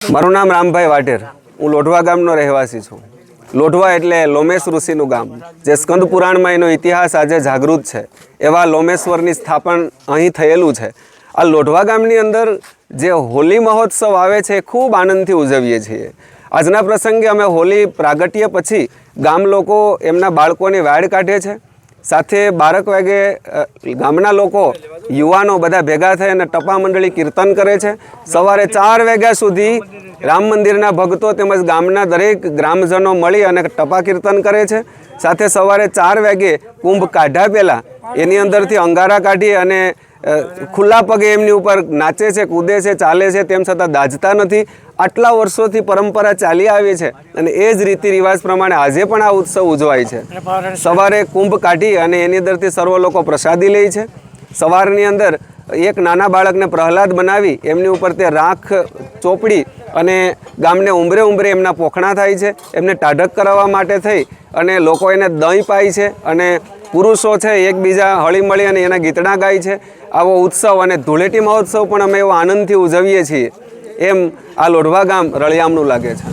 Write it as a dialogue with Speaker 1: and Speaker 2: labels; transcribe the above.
Speaker 1: મારું નામ રામભાઈ વાઢેર, હું લોઢવા ગામનો રહેવાસી છું। લોઢવા એટલે લોમેશ ઋષિનું ગામ, જે સ્કંદ પુરાણમાં એનો ઇતિહાસ આજે જાગૃત છે। એવા લોમેશ્વરની સ્થાપન અહીં થયેલું છે। આ લોઢવા ગામની અંદર જે હોલી મહોત્સવ આવે છે એ ખૂબ આનંદથી ઉજવીએ છીએ। આજના પ્રસંગે અમે હોલી પ્રાગટ્ય પછી ગામ લોકો એમના બાળકોની વાડ કાઢે છે। સાથે 12 વાગે ગામના લોકો યુવાનો બધા ભેગા થઈ અને ટપા મંડળી કીર્તન કરે છે। સવારે 4 વાગ્યા સુધી રામ મંદિરના ભક્તો તેમજ ગામના દરેક ગ્રામજનો મળી અને ટપા કીર્તન કરે છે। સાથે સવારે 4 વાગે કુંભ કાઢ્યા પહેલાં એની અંદરથી અંગારા કાઢી અને ખુલ્લા પગે એમની ઉપર નાચે છે, કૂદે છે, ચાલે છે, તેમ છતાં દાઝતા નથી। આટલા વર્ષોથી પરંપરા ચાલી આવી છે અને એ જ રીતિ રિવાજ પ્રમાણે આજે પણ આ ઉત્સવ ઉજવાય છે। સવારે કુંભ કાઢી અને એની અંદરથી સર્વ લોકો પ્રસાદી લે છે। સવારની અંદર એક નાના બાળકને પ્રહલાદ બનાવી એમની ઉપર તે રાખ ચોપડી અને ગામને ઉંબરે ઉંબરે એમના પોખણા થાય છે। એમને ટાઢક કરાવવા માટે થઈ અને લોકો એને દહીં પાય છે અને પુરુષો છે એકબીજા હળી મળી અને એના ગીતડા ગાય છે। આવો ઉત્સવ અને ધૂળેટી મહોત્સવ પણ અમે એવો આનંદથી ઉજવીએ છીએ। એમ આ લોઢવા ગામ રળિયામણું લાગે છે।